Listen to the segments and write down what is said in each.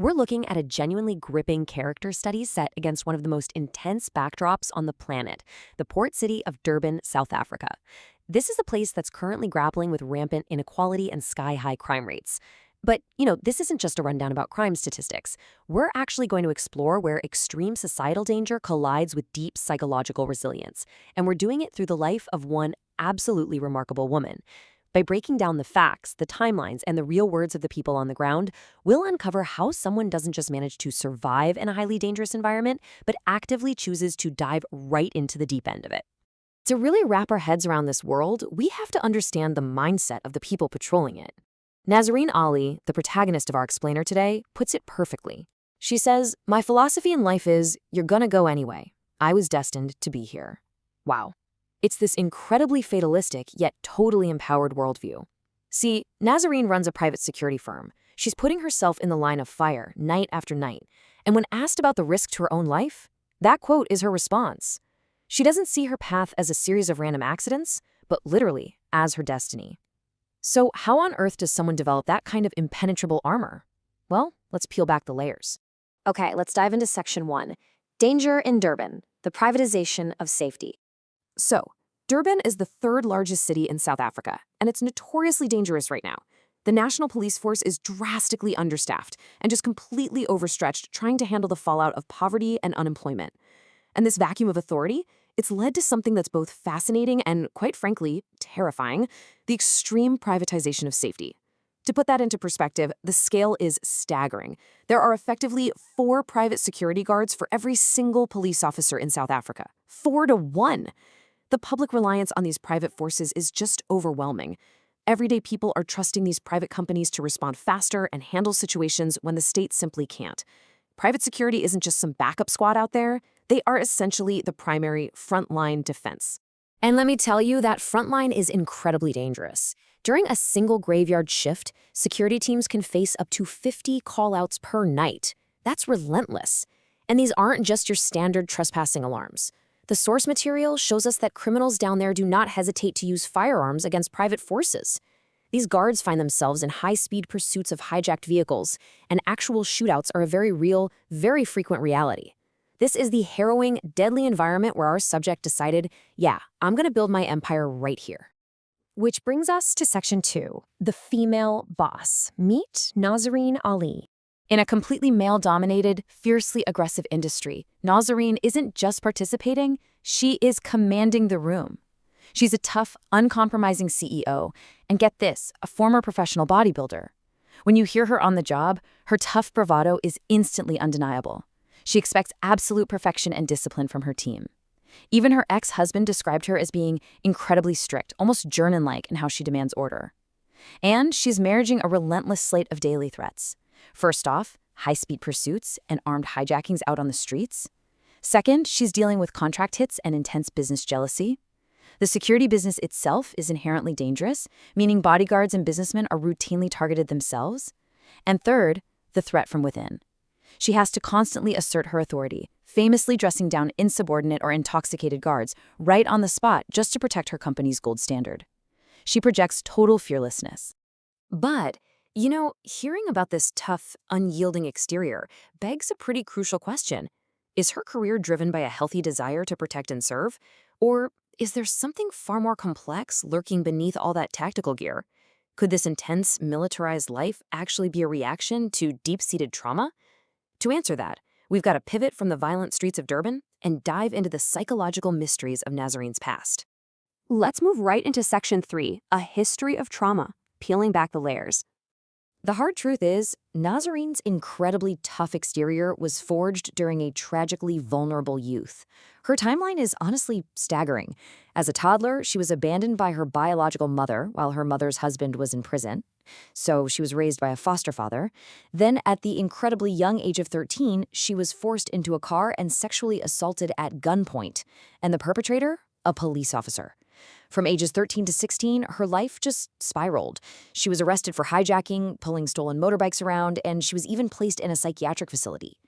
We're looking at a genuinely gripping character study set against one of the most intense backdrops on the planet, the port city of Durban, South Africa. This is a place that's currently grappling with rampant inequality and sky-high crime rates. But, this isn't just a rundown about crime statistics. We're actually going to explore where extreme societal danger collides with deep psychological resilience. And we're doing it through the life of one absolutely remarkable woman. By breaking down the facts, the timelines, and the real words of the people on the ground, we'll uncover how someone doesn't just manage to survive in a highly dangerous environment, but actively chooses to dive right into the deep end of it. To really wrap our heads around this world, we have to understand the mindset of the people patrolling it. Nazarene Ali, the protagonist of our explainer today, puts it perfectly. She says, "My philosophy in life is, you're gonna go anyway. I was destined to be here." Wow. It's this incredibly fatalistic, yet totally empowered worldview. See, Nazarene runs a private security firm. She's putting herself in the line of fire night after night. And when asked about the risk to her own life, that quote is her response. She doesn't see her path as a series of random accidents, but literally as her destiny. So how on earth does someone develop that kind of impenetrable armor? Well, let's peel back the layers. Okay, let's dive into Section 1. Danger in Durban, the privatization of safety. So, Durban is the third largest city in South Africa, and it's notoriously dangerous right now. The national police force is drastically understaffed and just completely overstretched trying to handle the fallout of poverty and unemployment. And this vacuum of authority, it's led to something that's both fascinating and, quite frankly, terrifying, the extreme privatization of safety. To put that into perspective, the scale is staggering. There are effectively 4 private security guards for every single police officer in South Africa. 4 to 1! The public reliance on these private forces is just overwhelming. Everyday people are trusting these private companies to respond faster and handle situations when the state simply can't. Private security isn't just some backup squad out there. They are essentially the primary frontline defense. And let me tell you, that frontline is incredibly dangerous. During a single graveyard shift, security teams can face up to 50 call-outs per night. That's relentless. And these aren't just your standard trespassing alarms. The source material shows us that criminals down there do not hesitate to use firearms against private forces. These guards find themselves in high-speed pursuits of hijacked vehicles, and actual shootouts are a very real, very frequent reality. This is the harrowing, deadly environment where our subject decided, yeah, I'm going to build my empire right here. Which brings us to Section 2, the female boss. Meet Nazarene Ali. In a completely male-dominated, fiercely aggressive industry, Nazarene isn't just participating, she is commanding the room. She's a tough, uncompromising CEO, and get this, a former professional bodybuilder. When you hear her on the job, her tough bravado is instantly undeniable. She expects absolute perfection and discipline from her team. Even her ex-husband described her as being incredibly strict, almost German-like in how she demands order. And she's managing a relentless slate of daily threats. First off, high-speed pursuits and armed hijackings out on the streets. Second, she's dealing with contract hits and intense business jealousy. The security business itself is inherently dangerous, meaning bodyguards and businessmen are routinely targeted themselves. And third, the threat from within. She has to constantly assert her authority, famously dressing down insubordinate or intoxicated guards right on the spot just to protect her company's gold standard. She projects total fearlessness. But hearing about this tough, unyielding exterior begs a pretty crucial question. Is her career driven by a healthy desire to protect and serve? Or is there something far more complex lurking beneath all that tactical gear? Could this intense, militarized life actually be a reaction to deep-seated trauma? To answer that, we've got to pivot from the violent streets of Durban and dive into the psychological mysteries of Nazarene's past. Let's move right into Section 3, a history of trauma, peeling back the layers. The hard truth is, Nazarene's incredibly tough exterior was forged during a tragically vulnerable youth. Her timeline is honestly staggering. As a toddler, she was abandoned by her biological mother while her mother's husband was in prison. So she was raised by a foster father. Then, at the incredibly young age of 13, she was forced into a car and sexually assaulted at gunpoint. And the perpetrator? A police officer. From ages 13 to 16, her life just spiraled. She was arrested for hijacking, pulling stolen motorbikes around, and she was even placed in a psychiatric facility.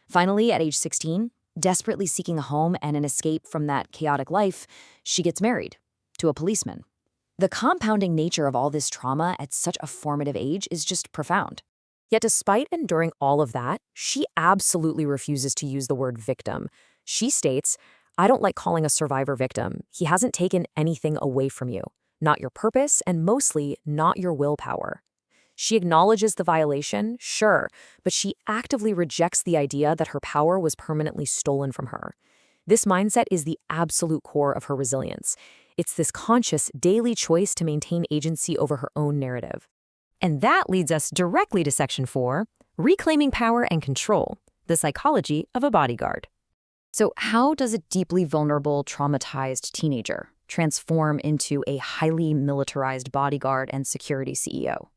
Finally, at age 16, desperately seeking a home and an escape from that chaotic life, she gets married to a policeman. The compounding nature of all this trauma at such a formative age is just profound. Yet despite enduring all of that, she absolutely refuses to use the word victim. She states, "I don't like calling a survivor victim. He hasn't taken anything away from you. Not your purpose, and mostly not your willpower." She acknowledges the violation, sure, but she actively rejects the idea that her power was permanently stolen from her. This mindset is the absolute core of her resilience. It's this conscious, daily choice to maintain agency over her own narrative. And that leads us directly to Section 4, Reclaiming Power and Control, the Psychology of a Bodyguard. So how does a deeply vulnerable, traumatized teenager transform into a highly militarized bodyguard and security CEO?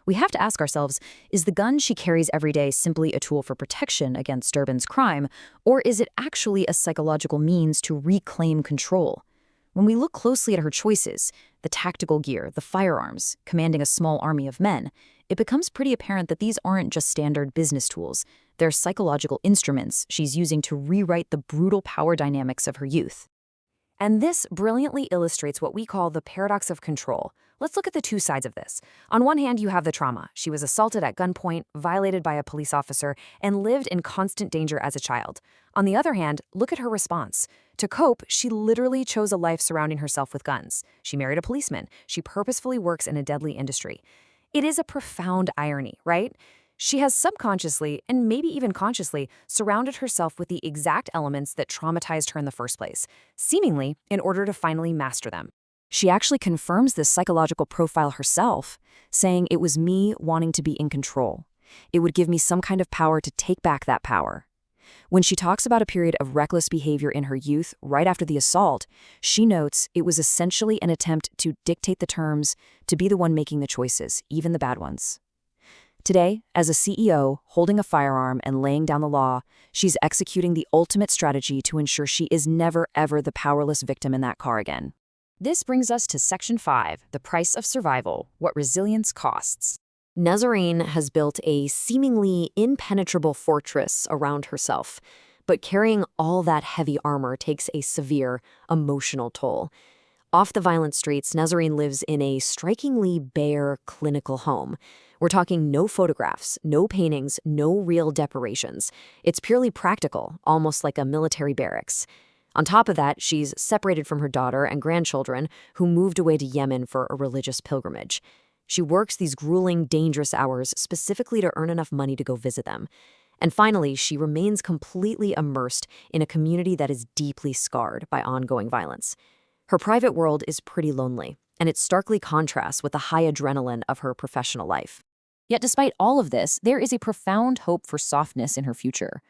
We have to ask ourselves, is the gun she carries every day simply a tool for protection against Durban's crime, or is it actually a psychological means to reclaim control? When we look closely at her choices, the tactical gear, the firearms, commanding a small army of men, it becomes pretty apparent that these aren't just standard business tools. They're psychological instruments she's using to rewrite the brutal power dynamics of her youth. And this brilliantly illustrates what we call the paradox of control. Let's look at the two sides of this. On one hand, you have the trauma. She was assaulted at gunpoint, violated by a police officer, and lived in constant danger as a child. On the other hand, look at her response. To cope, she literally chose a life surrounding herself with guns. She married a policeman. She purposefully works in a deadly industry. It is a profound irony, right? She has subconsciously, and maybe even consciously, surrounded herself with the exact elements that traumatized her in the first place, seemingly in order to finally master them. She actually confirms this psychological profile herself, saying it was me wanting to be in control. It would give me some kind of power to take back that power. When she talks about a period of reckless behavior in her youth right after the assault, she notes it was essentially an attempt to dictate the terms, to be the one making the choices, even the bad ones. Today, as a CEO, holding a firearm and laying down the law, she's executing the ultimate strategy to ensure she is never, ever the powerless victim in that car again. This brings us to Section 5, the price of survival, what resilience costs. Nazarene has built a seemingly impenetrable fortress around herself, but carrying all that heavy armor takes a severe emotional toll. Off the violent streets, Nazarene lives in a strikingly bare, clinical home. We're talking no photographs, no paintings, no real decorations. It's purely practical, almost like a military barracks. On top of that, she's separated from her daughter and grandchildren who moved away to Yemen for a religious pilgrimage. She works these grueling, dangerous hours specifically to earn enough money to go visit them. And finally, she remains completely immersed in a community that is deeply scarred by ongoing violence. Her private world is pretty lonely, and it starkly contrasts with the high adrenaline of her professional life. Yet despite all of this, there is a profound hope for softness in her future.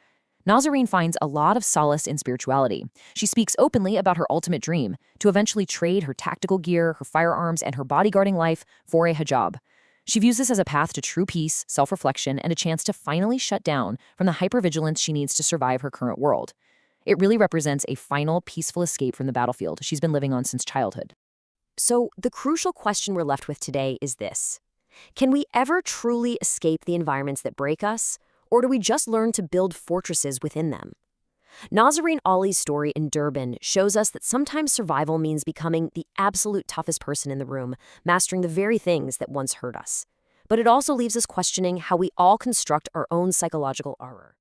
Nazarene finds a lot of solace in spirituality. She speaks openly about her ultimate dream, to eventually trade her tactical gear, her firearms, and her bodyguarding life for a hijab. She views this as a path to true peace, self-reflection, and a chance to finally shut down from the hypervigilance she needs to survive her current world. It really represents a final, peaceful escape from the battlefield she's been living on since childhood. So, the crucial question we're left with today is this. Can we ever truly escape the environments that break us? Or do we just learn to build fortresses within them? Nazarene Ali's story in Durban shows us that sometimes survival means becoming the absolute toughest person in the room, mastering the very things that once hurt us. But it also leaves us questioning how we all construct our own psychological armor.